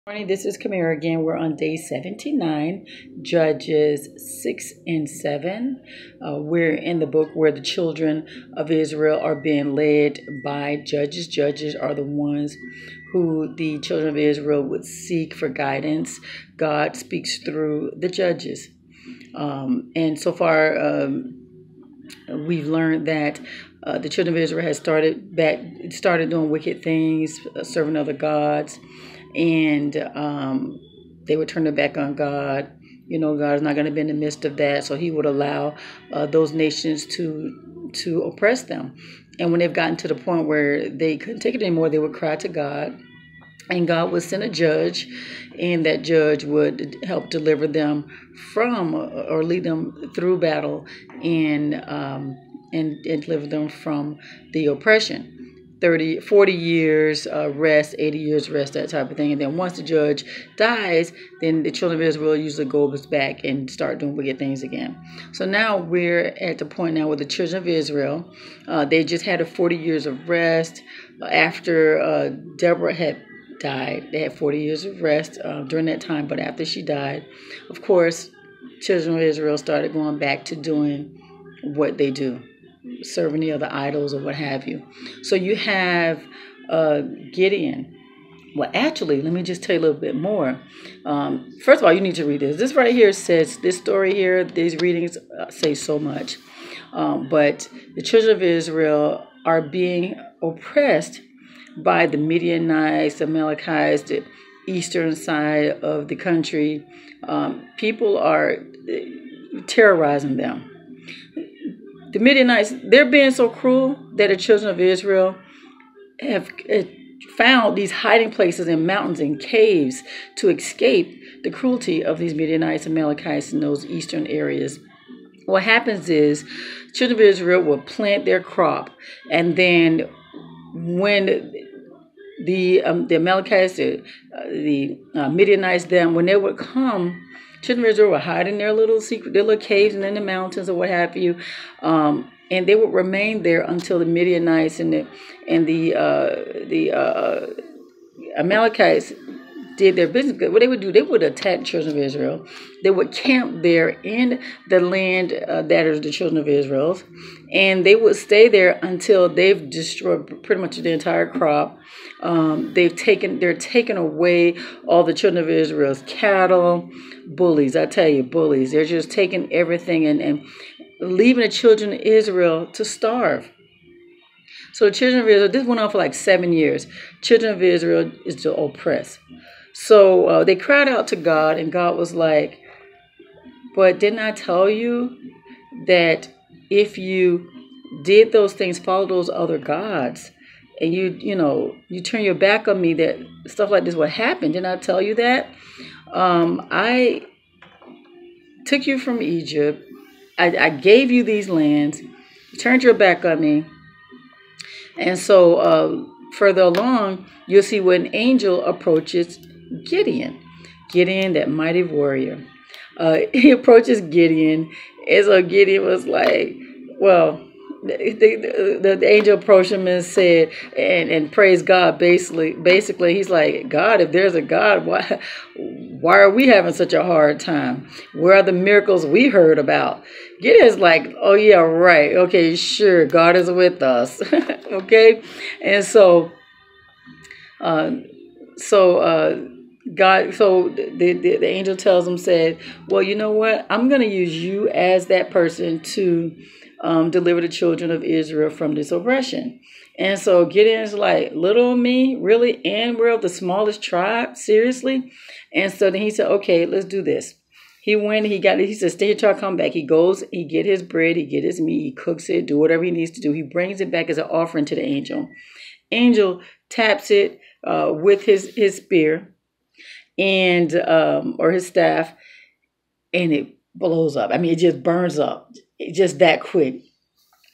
Morning, this is Kamera again. We're on day 79, Judges 6 and 7. We're in the book where the children of Israel are being led by judges. Judges are the ones who the children of Israel would seek for guidance. God speaks through the judges. And so far, we've learned that the children of Israel has started doing wicked things, serving other gods, and they would turn their back on God. You know, God is not going to be in the midst of that, so He would allow those nations to oppress them. And when they've gotten to the point where they couldn't take it anymore, they would cry to God, and God would send a judge, and that judge would help deliver them from or lead them through battle and deliver them from the oppression. 40 years rest, 80 years rest, that type of thing. And then once the judge dies, then the children of Israel usually goes back and start doing wicked things again. So now we're at the point now where the children of Israel, they just had a 40 years of rest after Deborah had died. They had 40 years of rest during that time, but after she died, of course, children of Israel started going back to doing what they do, serving the other idols or what have you. So you have Gideon. Well, actually, let me just tell you a little bit more. First of all, you need to read this. This right here says, this story here, these readings say so much. But the children of Israel are being oppressed by the Midianites, the Amalekites, the eastern side of the country. People are terrorizing them. The Midianites, they're being so cruel that the children of Israel have found these hiding places in mountains and caves to escape the cruelty of these Midianites and Amalekites in those eastern areas. What happens is, children of Israel will plant their crop, and then when the Amalekites, the Midianites, when they would come, children of Israel were hiding their little caves and in the mountains or what have you, and they would remain there until the Midianites and the Amalekites did their business. What they would do, they would attack children of Israel. They would camp there in the land that is the children of Israel's, and they would stay there until they've destroyed pretty much the entire crop. They're taking away all the children of Israel's cattle. Bullies, I tell you, bullies. They're just taking everything and leaving the children of Israel to starve. So the children of Israel, this went on for like 7 years. Children of Israel is to oppress. So they cried out to God, and God was like, but didn't I tell you that if you did those things, follow those other gods, and you turn your back on me, that stuff like this would happen? Didn't I tell you that? I took you from Egypt. I gave you these lands. You turned your back on me. And so further along, you'll see when an angel approaches Gideon, that mighty warrior. He approaches Gideon, and so Gideon was like, well, the angel approached him and said, and praised God. Basically, he's like, God, if there's a God, why are we having such a hard time? Where are the miracles we heard about? Gideon's like, oh yeah, right, okay, sure, God is with us. Okay, and so the angel tells him, said, well, you know what? I'm going to use you as that person to deliver the children of Israel from this oppression. And so Gideon's like, little me, really? And we're the smallest tribe? Seriously? And so then he said, okay, let's do this. He went, he said, stay here till I come back. He goes, he get his bread, he get his meat, he cooks it, do whatever he needs to do. He brings it back as an offering to the angel. Angel taps it with his spear and or his staff, and it blows up. I mean, it just burns up. It's just that quick.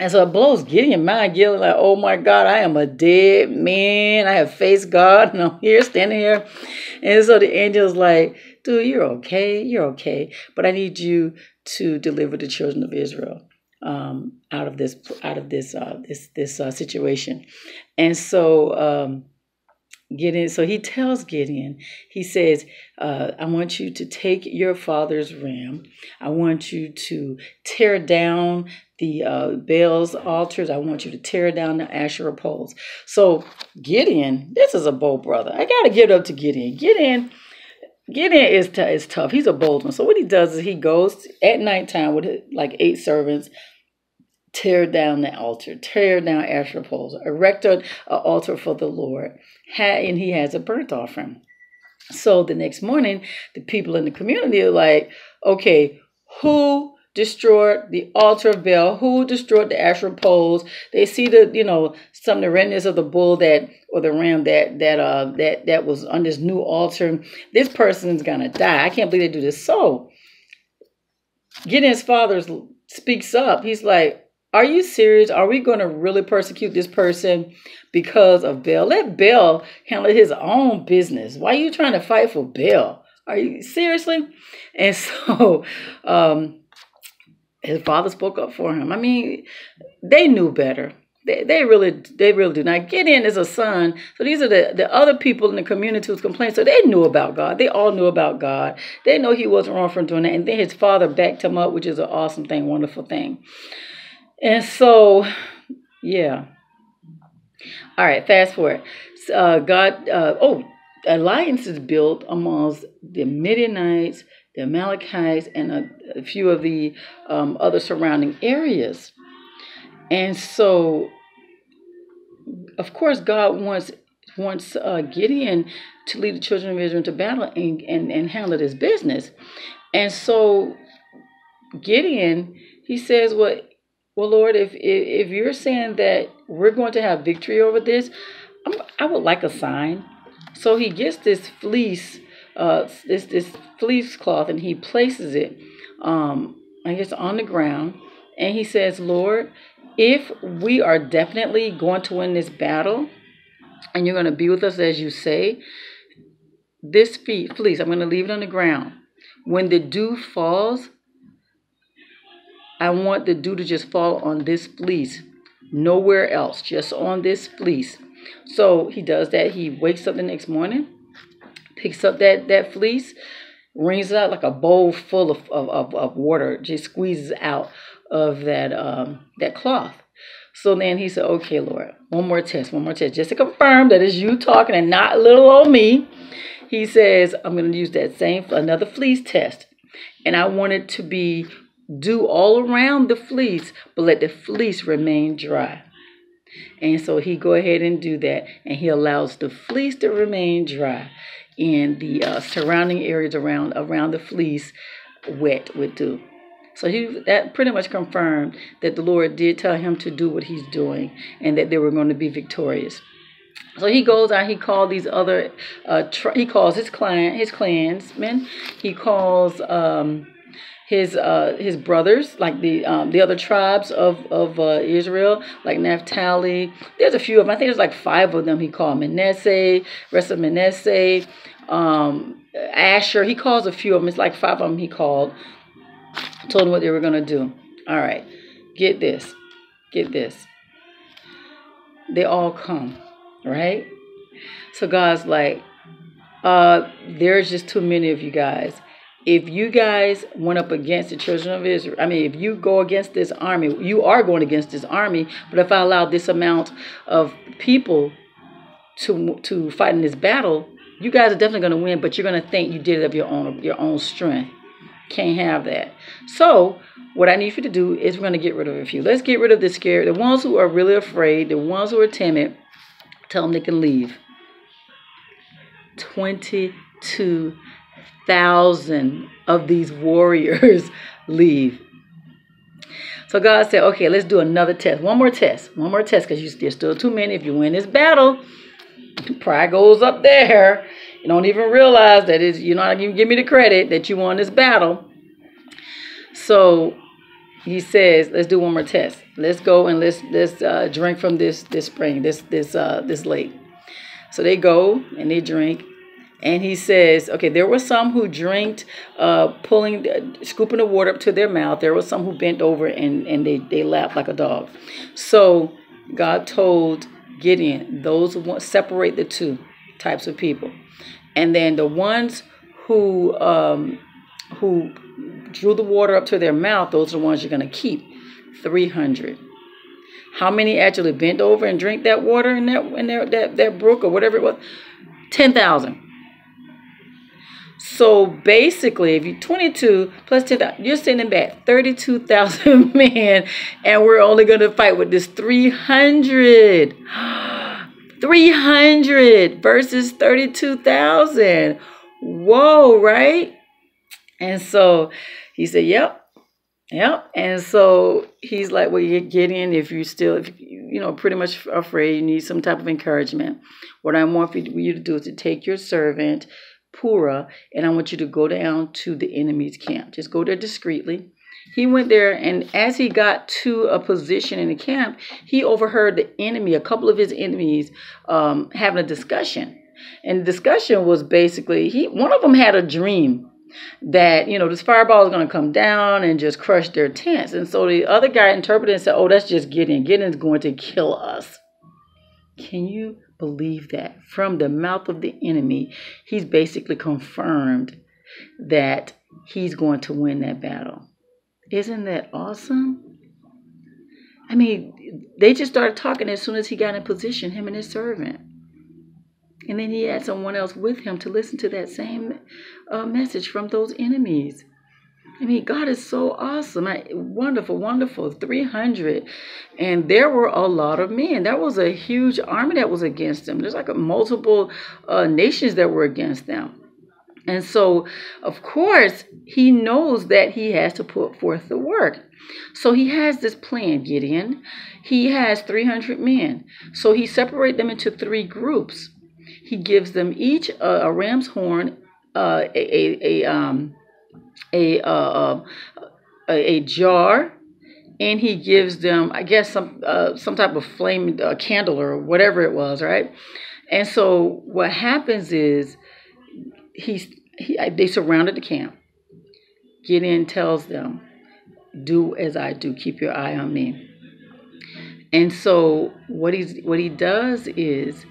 And so it blows Gideon mind. Gideon like, oh my God, I am a dead man. I have faced God, and I'm here, standing here. And so the angel's like, dude, you're okay, but I need you to deliver the children of Israel out of this situation. And so Gideon, so he tells Gideon, he says, I want you to take your father's ram. I want you to tear down the Baal's altars. I want you to tear down the Asherah poles. So Gideon, this is a bold brother. I got to give it up to Gideon. Gideon is tough. He's a bold one. So what he does is he goes at nighttime with like 8 servants, tear down the altar, tear down Asherah poles, erect an altar for the Lord, and he has a burnt offering. So the next morning, the people in the community are like, okay, who destroyed the altar of Baal? Who destroyed the Asherah poles? They see some of the remnants of the bull or the ram that was on this new altar. This person's gonna die. I can't believe they do this. So Gideon's father speaks up. He's like, are you serious? Are we going to really persecute this person because of Baal? Let Baal handle his own business. Why are you trying to fight for Baal? Are you seriously? And so his father spoke up for him. I mean, they knew better. They really do. Now, Gideon is a son. So these are the other people in the community who's complaining. So they knew about God. They all knew about God. They know he wasn't wrong for doing that. And then his father backed him up, which is an awesome thing, wonderful thing. And so, yeah. All right, fast forward. Alliance is built amongst the Midianites, the Amalekites, and a few of the other surrounding areas. And so, of course, God wants Gideon to lead the children of Israel into battle and handle his business. And so, Gideon, he says, well, Lord, if you're saying that we're going to have victory over this, I would like a sign. So he gets this fleece, this fleece cloth, and he places it, I guess, on the ground. And he says, Lord, if we are definitely going to win this battle, and you're going to be with us as you say, this fleece, I'm going to leave it on the ground. When the dew falls, I want the dew to just fall on this fleece, nowhere else, just on this fleece. So he does that. He wakes up the next morning, picks up that fleece, wrings it out like a bowl full of water, just squeezes out of that cloth. So then he said, okay, Lord, one more test, just to confirm that it's you talking and not little old me. He says, I'm going to use another fleece test. And I want it to be dew all around the fleece, but let the fleece remain dry. And so he go ahead and do that, and he allows the fleece to remain dry and the surrounding areas around the fleece wet with dew. So that pretty much confirmed that the Lord did tell him to do what he's doing and that they were going to be victorious. So he goes out, he called these other, he calls his clansmen, he calls his brothers, like the other tribes of Israel, like Naphtali. There's a few of them. I think there's like 5 of them he called. Manasseh, rest of Manasseh, Asher. He calls a few of them. It's like 5 of them he called. Told them what they were going to do. All right. Get this. They all come, right? So God's like, there's just too many of you guys. If you guys went up against the children of Israel, if you go against this army, you are going against this army. But if I allow this amount of people to fight in this battle, you guys are definitely going to win. But you're going to think you did it of your own strength. Can't have that. So what I need you to do is we're going to get rid of a few. Let's get rid of the ones who are really afraid, the ones who are timid. Tell them they can leave. 22,000 of these warriors leave. So God said, okay, let's do another test. One more test, because there's still too many. If you win this battle, pride goes up there. You don't even realize that you're not even give me the credit that you won this battle. So he says, let's do one more test. Let's go and let's drink from this spring, this lake. So they go and they drink. And he says, okay, there were some who drank, scooping the water up to their mouth. There were some who bent over and they laughed like a dog. So God told Gideon, those who want separate the two. types of people. And then the ones who drew the water up to their mouth, those are the ones you're going to keep. 300. How many actually bent over and drink that water in that brook or whatever it was? 10,000. So basically, if you're 22 plus 10,000, you're sending back 32,000 men, and we're only going to fight with this 300. 300 versus 32,000. Whoa, right? And so he said, yep. And so he's like, well, you get in if you still, pretty much afraid, you need some type of encouragement. What I want for you to do is to take your servant, Purah, and I want you to go down to the enemy's camp. Just go there discreetly. He went there, and as he got to a position in the camp, he overheard the enemy, a couple of his enemies, having a discussion. And the discussion was basically, one of them had a dream that, this fireball is going to come down and just crush their tents. And so the other guy interpreted and said, oh, that's just Gideon. Gideon's going to kill us. Can you believe that? From the mouth of the enemy, he's basically confirmed that he's going to win that battle. Isn't that awesome? I mean, they just started talking as soon as he got in position, him and his servant. And then he had someone else with him to listen to that same message from those enemies. I mean, God is so awesome. Wonderful, wonderful. 300. And there were a lot of men. That was a huge army that was against them. There's like multiple nations that were against them. And so, of course, he knows that he has to put forth the work. So he has this plan, Gideon. He has 300 men. So he separates them into 3 groups. He gives them each a ram's horn, a jar, and he gives them, I guess, some type of flame candle or whatever it was, right? And so what happens is they surrounded the camp. Gideon tells them, "Do as I do. Keep your eye on me." And so what he does is,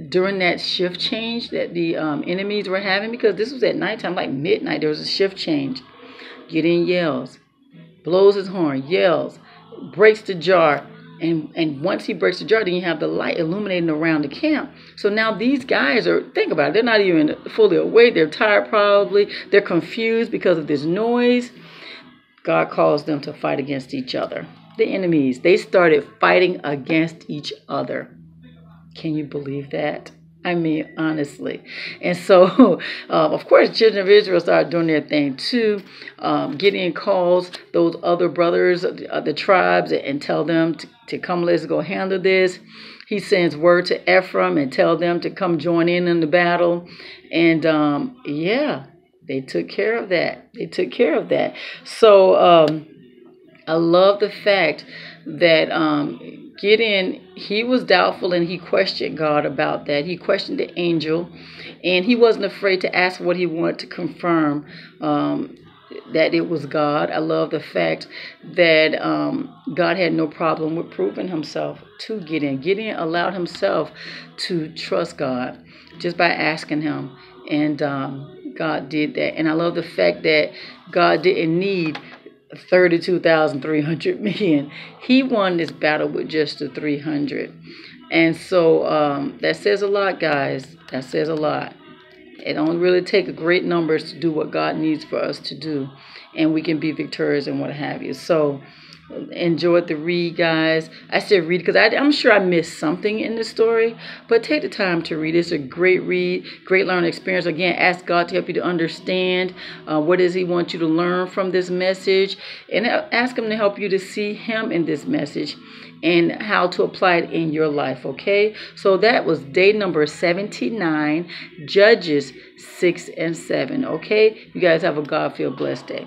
during that shift change that the enemies were having, because this was at nighttime, like midnight, there was a shift change. Gideon yells, blows his horn, yells, breaks the jar. And once he breaks the jar, then you have the light illuminating around the camp. So now these guys think about it, they're not even fully awake. They're tired probably. They're confused because of this noise. God calls them to fight against each other. The enemies, they started fighting against each other. Can you believe that? I mean, honestly. And so, of course, children of Israel started doing their thing too. Gideon calls those other brothers, the tribes, and tell them to come, let's go handle this. He sends word to Ephraim and tell them to come join in the battle. And they took care of that. So I love the fact that Gideon, he was doubtful and he questioned God about that. He questioned the angel, and he wasn't afraid to ask what he wanted to confirm that it was God. I love the fact that God had no problem with proving himself to Gideon. Gideon allowed himself to trust God just by asking him, and God did that. And I love the fact that God didn't need 32,300 men. He won this battle with just the 300. And so that says a lot, guys. That says a lot. It don't really take great numbers to do what God needs for us to do, and we can be victorious and what have you. So enjoyed the read, guys. I said read because I'm sure I missed something in the story, but take the time to read. It's a great read, great learning experience. Again, ask God to help you to understand what does he want you to learn from this message, and ask him to help you to see him in this message and how to apply it in your life, okay? So that was day number 79, Judges 6 and 7, okay? You guys have a God-filled blessed day.